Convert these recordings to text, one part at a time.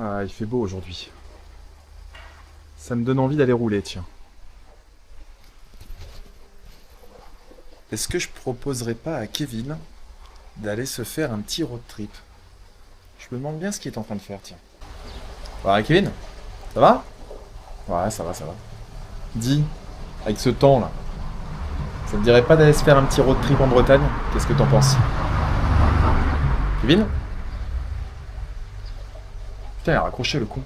Ah, il fait beau aujourd'hui. Ça me donne envie d'aller rouler, tiens. Est-ce que je proposerais pas à Kevin d'aller se faire un petit road trip? Je me demande bien ce qu'il est en train de faire, tiens. Ouais, Kevin? Ça va? Ouais, ça va, ça va. Dis, avec ce temps là, ça te dirait pas d'aller se faire un petit road trip en Bretagne? Qu'est-ce que t'en penses? Kevin? Putain, il a raccroché le con.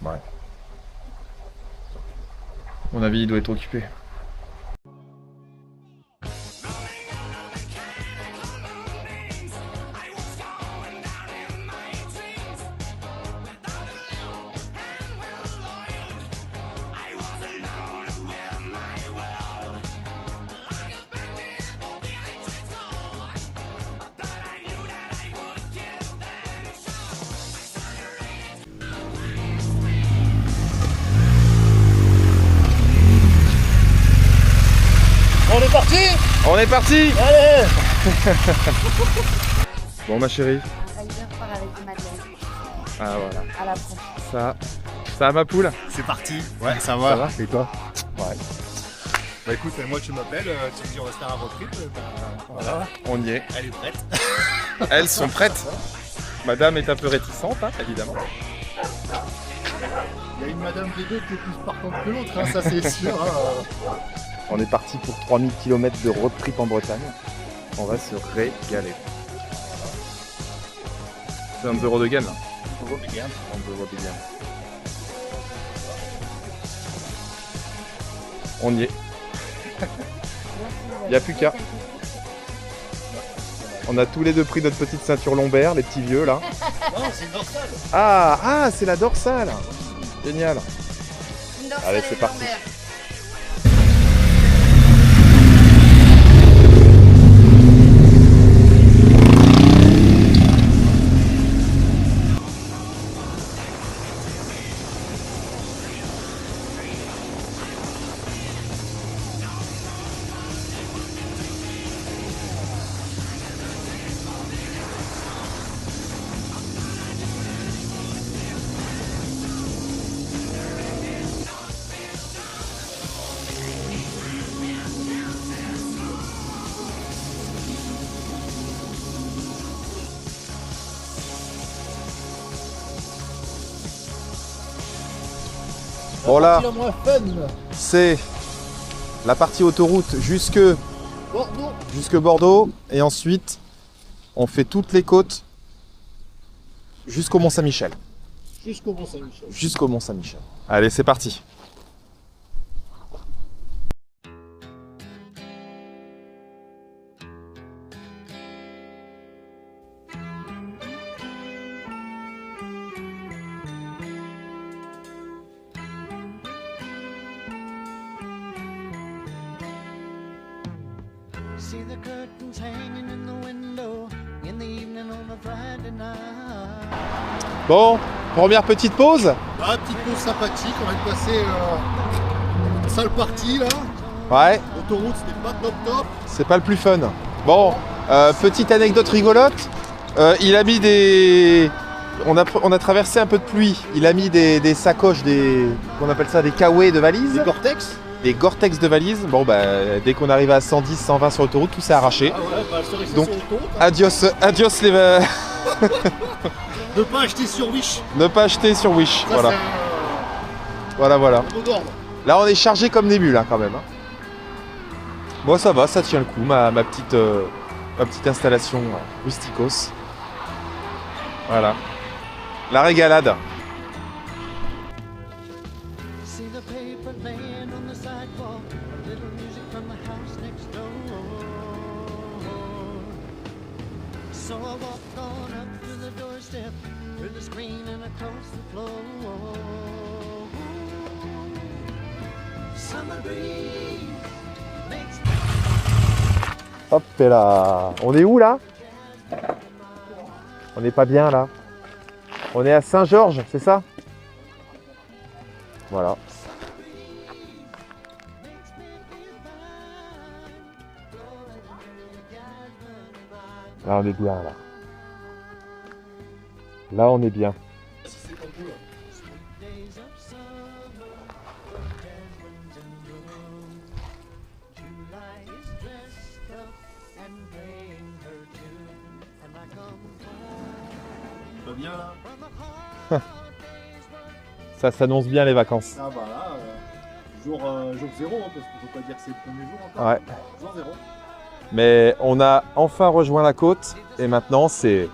Ouais. À mon avis, il doit être occupé. On est parti. On est parti! Allez. Bon, ma chérie. Rider part avec des madeleines. Ah, voilà. À la prochaine. Ça va ma poule? C'est parti. Ouais, ça va. Ça va? Et toi? Ouais. Bah écoute, moi tu m'appelles, tu me dis on va se faire un road trip, voilà. On y est. Elle est prête. Elles sont prêtes. Madame est un peu réticente, hein, évidemment. Il y a une madame des deux qui est plus partante que l'autre, hein, ça c'est sûr. Hein. On est parti pour 3000 km de road trip en Bretagne. On va se régaler. C'est un euro de gamme. Là. Un euro de gamme. On y est. Il n'y a plus qu'à. On a tous les deux pris notre petite ceinture lombaire, les petits vieux là. Non, c'est une dorsale. Ah, c'est la dorsale. Génial. Allez, c'est parti. Bon là, La moins fun. c'est la partie autoroute jusque Bordeaux et ensuite on fait toutes les côtes jusqu'au Mont-Saint-Michel. Jusqu'au Mont-Saint-Michel. Jusqu'au Mont-Saint-Michel. Allez, c'est parti. See the curtains hanging in the window in the evening on a Friday night. Bon, première petite pause. Ah, petite pause sympathique, on va te passer sale partie là. Ouais, L'autoroute c'était pas top. c'est pas le plus fun. Bon, petite anecdote rigolote. Il a mis des... On a traversé un peu de pluie. Il a mis des sacoches, qu'on appelle ça des kawés de valise. Des Gore-Tex. Des Gore-Tex de valise. Bon, bah, dès qu'on arrive à 110, 120 sur l'autoroute, tout s'est arraché. Ah ouais, bah cerise Donc, sur l'autoroute. Hein. Adios les... Ne pas acheter sur Wish. ne pas acheter sur Wish. Ça, Voilà, c'est voilà. un mot d'ordre. Là, on est chargé comme des mules, hein, quand même. Hein. Bon, ça va, ça tient le coup, ma petite installation rusticos. Voilà. La régalade. See the paper laying on the sidewalk, a little music from the house next door. So I walked on up to the doorstep, through the screen and across the floor. Summer breeze makes Hop, et là. On est où, là? On n'est pas bien, là. On est à Saint-Georges, c'est ça? Voilà. Là, on est bien, là. Là, on est bien. Days of summer, jasmine's in bloom. July is dressed up and playing her tune. And I come home Pas bien là. from a hard day's work. Ça s'annonce bien les vacances. Ah bah là, jour 0, hein, parce qu'il faut pas dire que c'est le premier jour encore. Ouais. Jour 0. Mais on a enfin rejoint la côte et maintenant c'est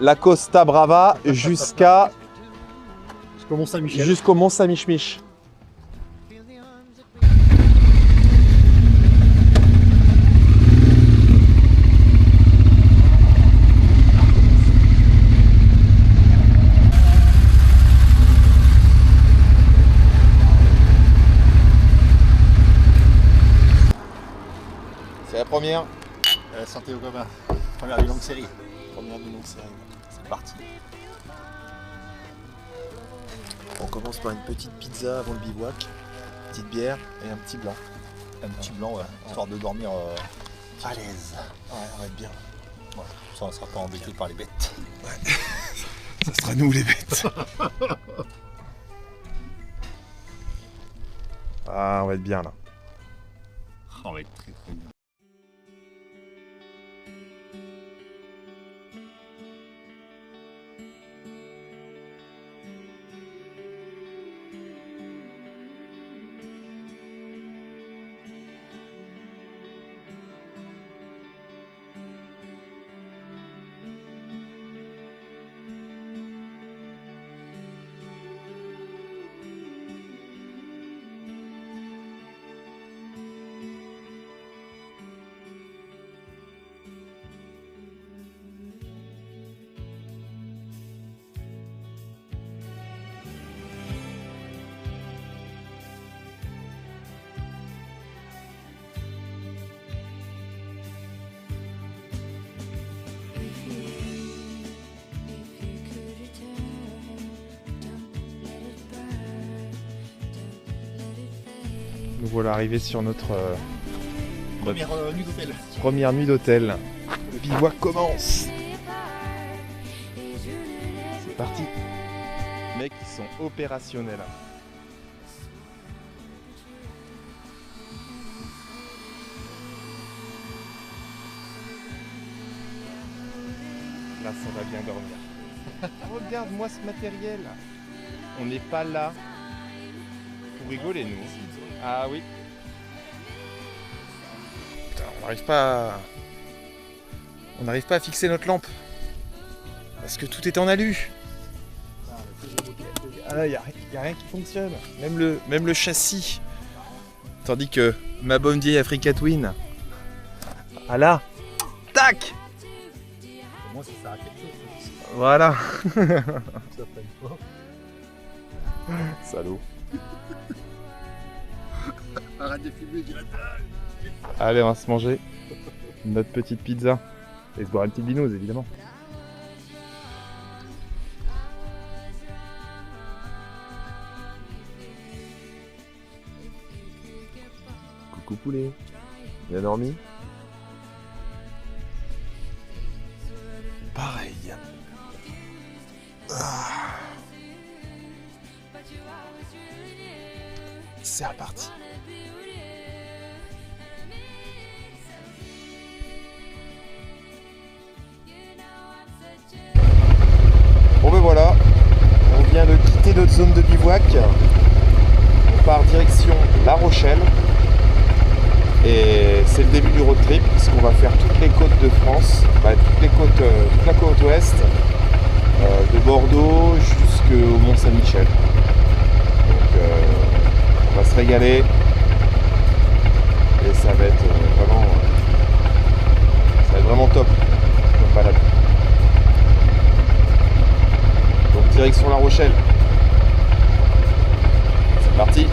la Costa Brava jusqu'au Jusqu'au Mont-Saint-Michel. Mont Saint-Mich-Mich. Feel the arms that reach. C'est la première. Santé aux copains. Première d'une longue série. Première d'une longue série. C'est parti. On commence par une petite pizza avant le bivouac, une petite bière et un petit blanc. Un petit blanc, ouais, histoire de dormir à l'aise. Ouais, on va être bien. Ouais, ça ne sera pas embêté par les bêtes. Ça sera nous les bêtes. Ah, on va être bien là. On va être très très bien. Nous voilà arrivés sur notre Première nuit d'hôtel. première nuit d'hôtel. Le bivouac commence. C'est parti. Les mecs, ils sont opérationnels. Là, ça va bien dormir. Regarde-moi ce matériel. On n'est pas là pour rigoler, nous. Ah oui. Putain, on n'arrive pas à fixer notre lampe. Parce que tout est en alu. Ah, y a rien qui fonctionne. Même le châssis. Tandis que ma bonne vieille Africa Twin. Ah là. Tac. Au moins ça sert à quelque chose. Voilà. Ça freine pas. Salaud. Arrête de filmer, Jonathan. Allez, on va se manger notre petite pizza. Et se boire une petite binouse, évidemment. Coucou poulet. Bien dormi? Pareil. Ah. C'est reparti. Bon ben voilà, on vient de quitter notre zone de bivouac. On part direction La Rochelle. Et c'est le début du road trip puisqu'on va faire toutes les côtes de France, toute la côte ouest, de Bordeaux jusqu'au Mont Saint-Michel. Donc on va se régaler et ça va être vraiment top comme balade. Donc direction La Rochelle. C'est parti.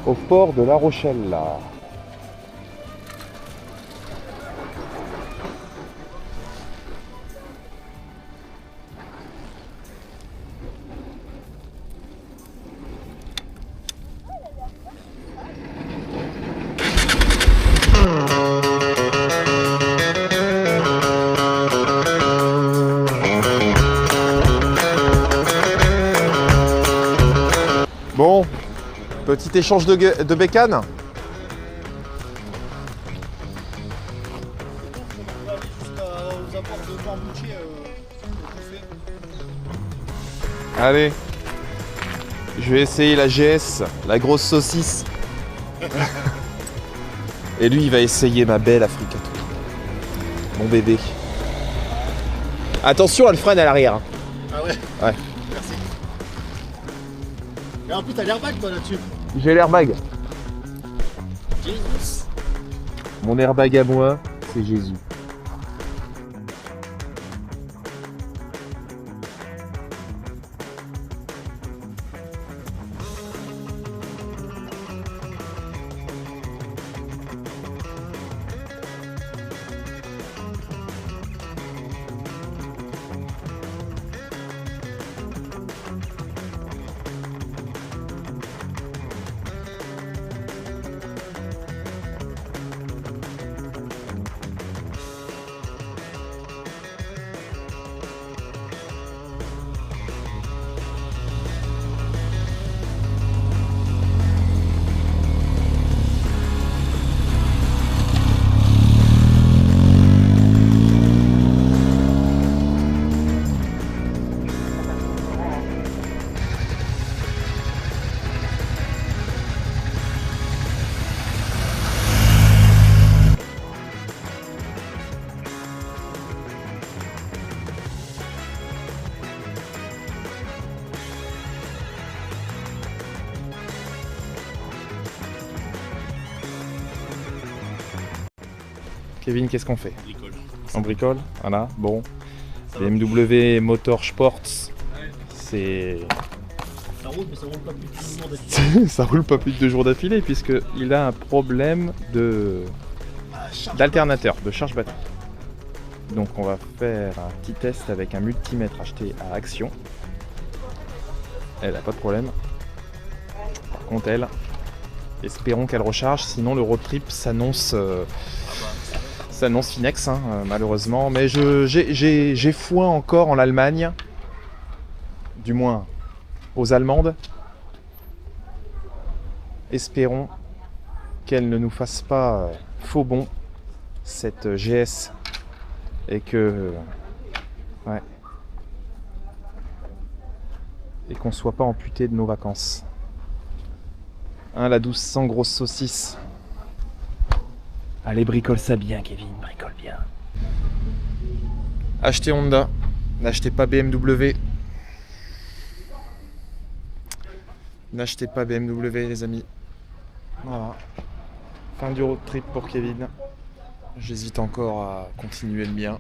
au port de La Rochelle là. Bon, petit échange de bécanes. Aux abords de Noirmoutier, Allez, je vais essayer la GS, la grosse saucisse. Et lui, il va essayer ma belle Africa Twin. Mon bébé. Attention, elle freine à l'arrière. Ah ouais? Ouais. Merci. Et en plus, t'as l'airbag toi là-dessus. J'ai l'airbag. Jesus. Mon airbag à moi, c'est Jésus. Kevin, qu'est-ce qu'on fait? Bricole. On bricole, voilà, bon. BMW Motor Sports, c'est... Ça roule, mais ça roule pas plus de 10 jours d'affilée. ça roule pas plus de 2 jours d'affilée puisqu'il a un problème d'alternateur, de charge batterie. Donc on va faire un petit test avec un multimètre acheté à Action. Elle a pas de problème. Par contre elle, espérons qu'elle recharge, sinon le road trip s'annonce finex malheureusement. Mais j'ai foi encore en l'Allemagne, du moins aux Allemandes. Espérons qu'elle ne nous fasse pas faux bond cette GS et que ouais, et qu'on soit pas amputé de nos vacances. Hein, la douce sans grosse saucisse. Allez, bricole ça bien, Kevin, bricole bien. Achetez Honda, n'achetez pas BMW. N'achetez pas BMW, les amis. Voilà. Fin du road trip pour Kevin. J'hésite encore à continuer le mien.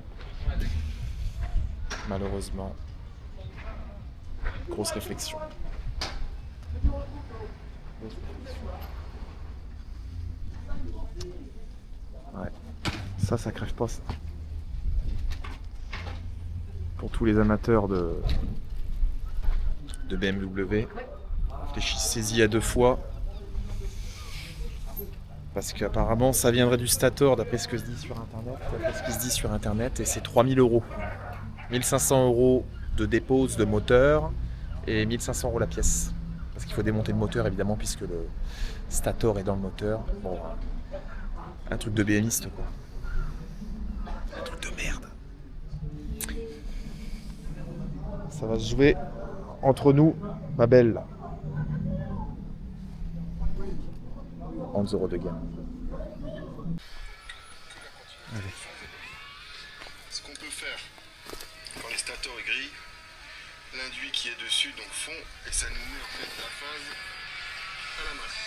Malheureusement. Grosse réflexion. Ouais. Ça crève pas ça. Pour tous les amateurs de BMW, réfléchissez-y à 2 fois. Parce qu'apparemment ça viendrait du Stator d'après ce que se dit sur internet, et c'est 3000 €. 1500 € de dépose de moteur et 1500 € la pièce. Parce qu'il faut démonter le moteur évidemment puisque le Stator est dans le moteur. Bon, un truc de BMiste quoi. Un truc de merde. Ça va se jouer entre nous, ma belle. 11 € de gain. Allez. Ce qu'on peut faire quand les stators est gris, l'induit qui est dessus donc fond et ça nous met en fait la phase à la masse.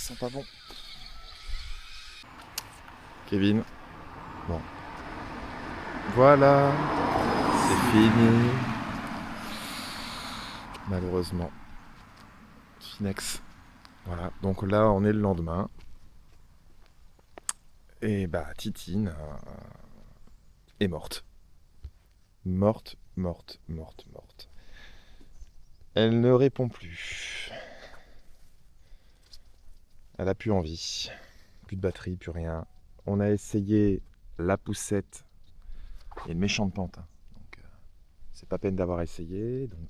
sent pas bon. Kevin. Bon. Voilà. C'est fini. Malheureusement. Finex. Voilà. Donc là, on est le lendemain. Et bah, Titine est morte. Morte. Elle ne répond plus. Elle a plus envie. Plus de batterie, plus rien. On a essayé la poussette. Il y a une méchante pente. Hein. Donc, c'est pas peine d'avoir essayé. Donc,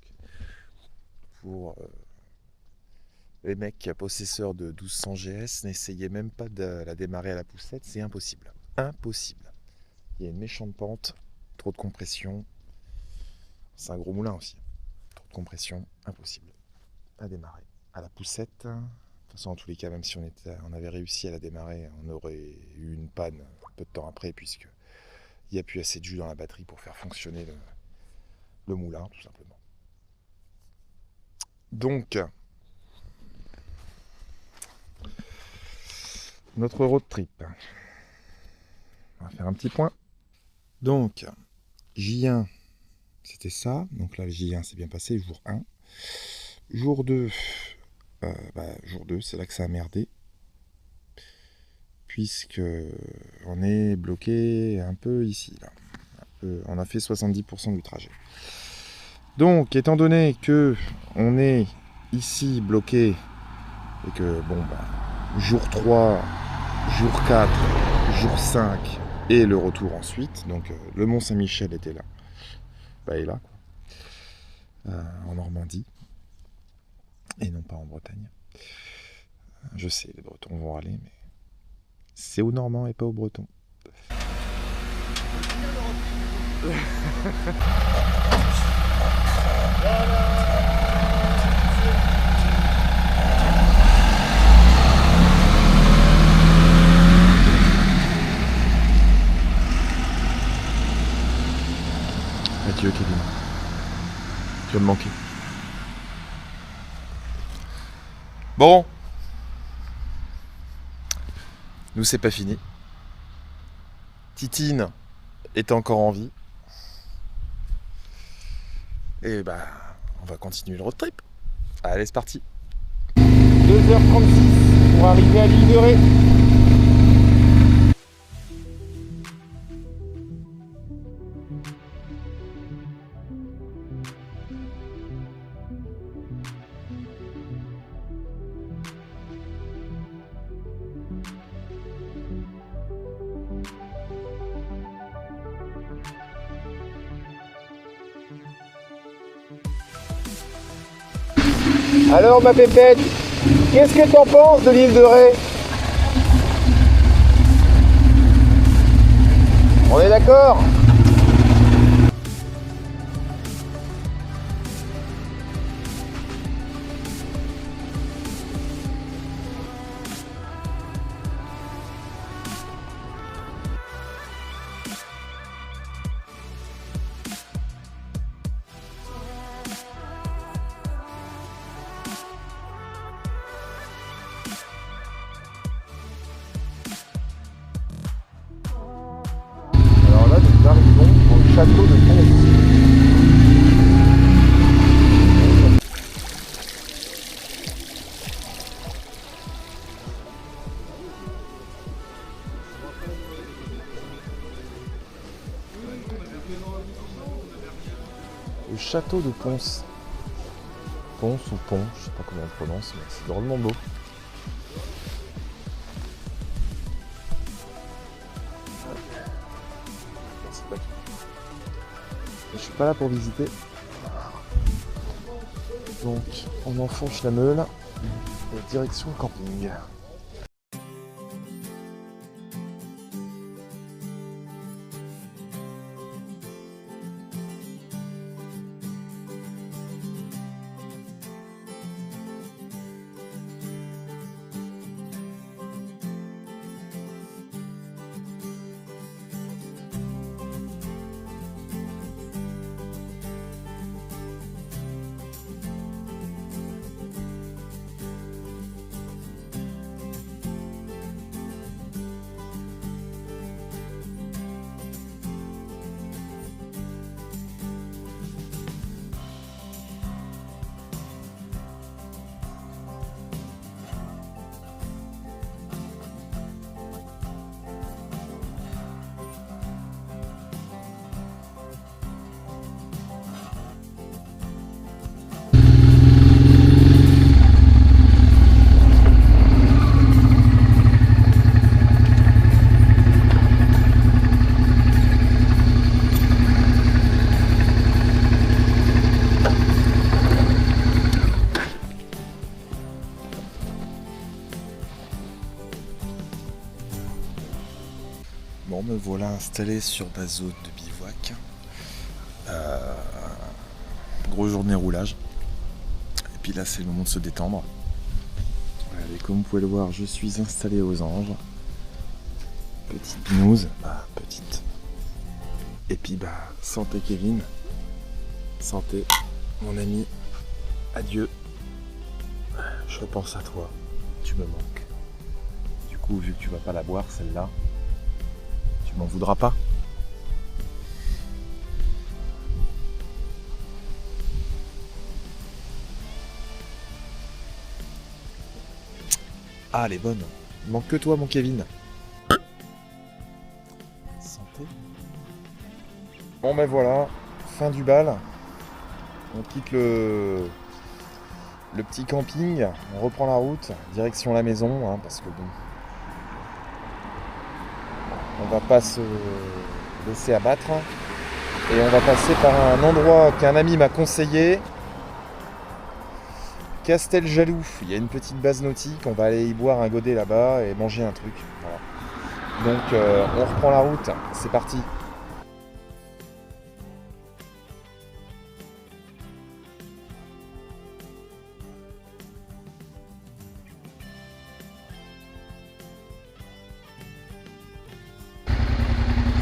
pour les mecs possesseurs de 1200 GS, n'essayez même pas de la démarrer à la poussette. C'est impossible. Impossible. Il y a une méchante pente. Trop de compression. C'est un gros moulin aussi. Trop de compression. Impossible à démarrer. À la poussette. De toute façon, en tous les cas, même si on avait réussi à la démarrer, on aurait eu une panne un peu de temps après, puisque il n'y a plus assez de jus dans la batterie pour faire fonctionner le moulin, tout simplement. Donc, notre road trip. On va faire un petit point. Donc, J1, c'était ça. Donc là, le J1 s'est bien passé, jour 1. Jour 2, jour 2, c'est là que ça a merdé. Puisque on est bloqué un peu ici, là. On a fait 70% du trajet. Donc, étant donné que on est ici bloqué, et que, jour 3, jour 4, jour 5, et le retour ensuite, donc le Mont-Saint-Michel était là. Est là, quoi. En Normandie. Et non pas en Bretagne. Je sais, les Bretons vont râler, mais c'est aux Normands et pas aux Bretons. Adieu Kevin. Tu vas me manquer. Bon. Nous, c'est pas fini. Titine est encore en vie. Et on va continuer le road trip. Allez, c'est parti. 2h36 pour arriver à l'île de Ré. Alors ma pépette, qu'est-ce que t'en penses de l'île de Ré? On est d'accord? Alors là, nous arrivons au château de Pons. Le château de Pons. Pons ou Pont, je sais pas comment on prononce, mais c'est drôlement beau. Je suis pas là pour visiter. Donc on enfonce la meule et direction le camping. Bon, me voilà installé sur ma zone de bivouac. Grosse journée roulage. Et puis là, c'est le moment de se détendre. Allez, comme vous pouvez le voir, je suis installé aux anges. Petite binouse. Ah, petite. Et puis, santé Kevin. Santé, mon ami. Adieu. Je pense à toi. Tu me manques. Du coup, vu que tu vas pas la boire, celle-là, tu m'en voudras pas. Ah, elle est bonne. Il manque que toi, mon Kevin. Santé. Bon, ben voilà. Fin du bal. On quitte le petit camping. On reprend la route. Direction la maison. Hein, parce que bon. On va pas se laisser abattre. Et on va passer par un endroit qu'un ami m'a conseillé. Casteljaloux, il y a une petite base nautique, on va aller y boire un godet là-bas et manger un truc. Voilà. Donc on reprend la route, c'est parti.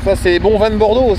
Ça c'est bon vin de Bordeaux.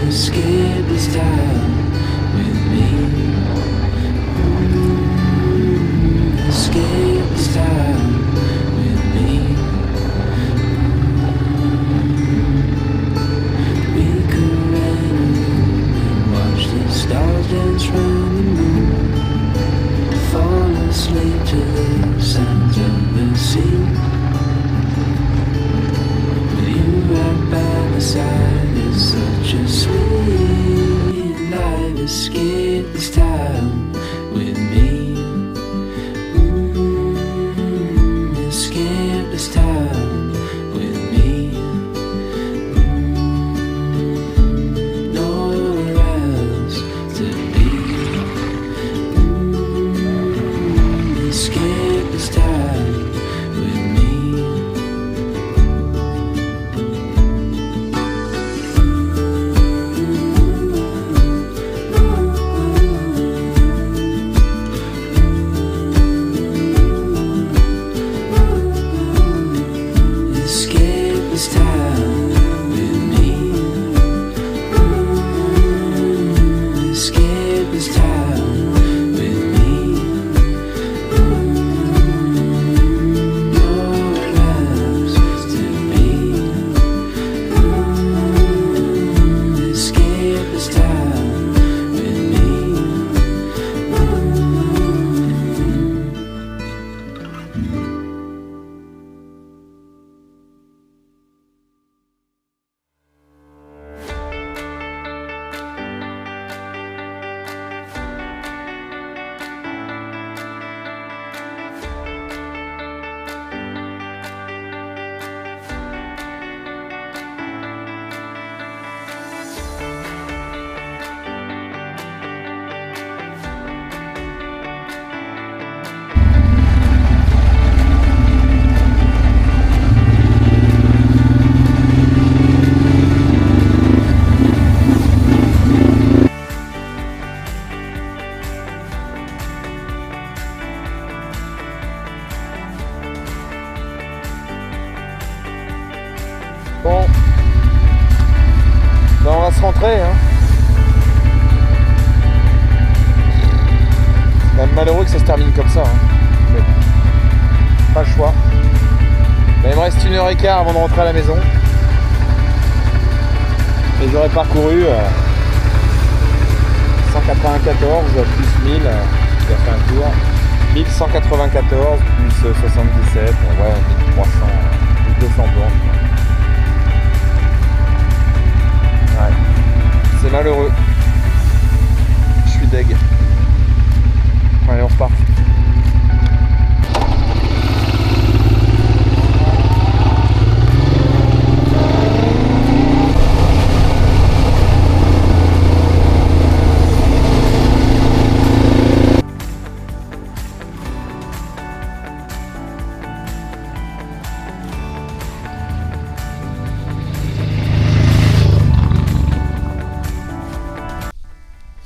Escape this time. this time with me. Your love's to me. Escape this time with me. Bon, ben on va se rentrer. Hein. C'est quand même malheureux que ça se termine comme ça. Hein. Mais bon, pas le choix. Ben, il me reste 1h15 avant de rentrer à la maison. Et j'aurais parcouru 194 plus 1000, j'ai fait un tour. 1194 plus 77, ouais, 1300, 1200 bornes. Ouais, c'est malheureux. Je suis deg. Allez, on repart.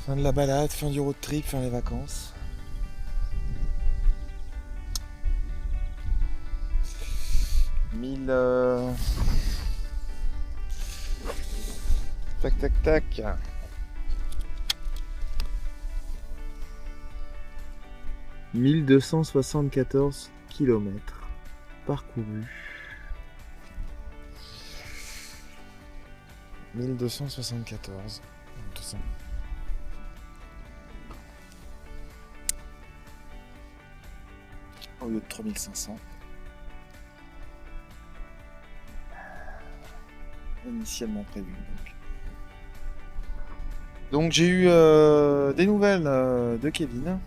Fin de la balade, fin du road trip, fin des vacances. Tac tac tac. 1274 kilomètres parcourus. 1274. 200. Au lieu de 3500. Initialement prévu. Donc j'ai eu des nouvelles de Kevin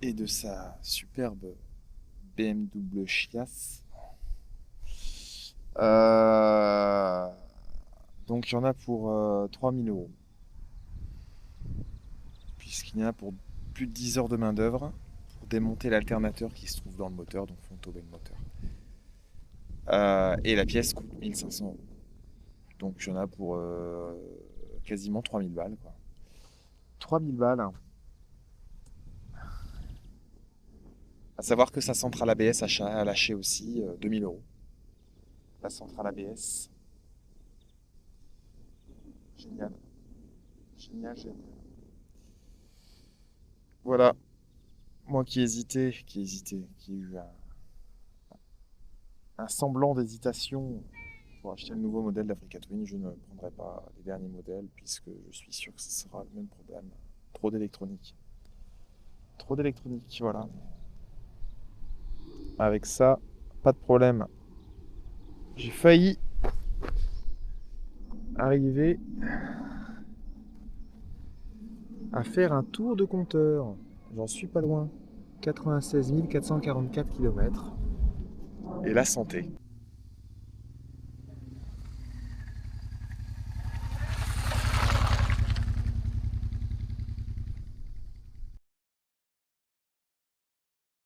et de sa superbe BMW Chiasse. Donc il y en a pour 3000 €. Puisqu'il y en a pour plus de 10 heures de main d'œuvre pour démonter l'alternateur qui se trouve dans le moteur, donc font tomber le moteur. Et la pièce coûte 1500 €. Donc il y en a pour quasiment 3000 balles. Quoi. 3000 balles. À savoir que sa centrale ABS a lâché aussi 2000 €. La centrale ABS. Génial. Génial, génial. Voilà. Moi qui hésitais, qui ai eu un semblant d'hésitation pour acheter le nouveau modèle d'Africa Twin, je ne prendrai pas les derniers modèles puisque je suis sûr que ce sera le même problème. Trop d'électronique. Trop d'électronique, voilà. Avec ça, pas de problème. J'ai failli arriver à faire un tour de compteur. J'en suis pas loin. 96 444 km. Et la santé.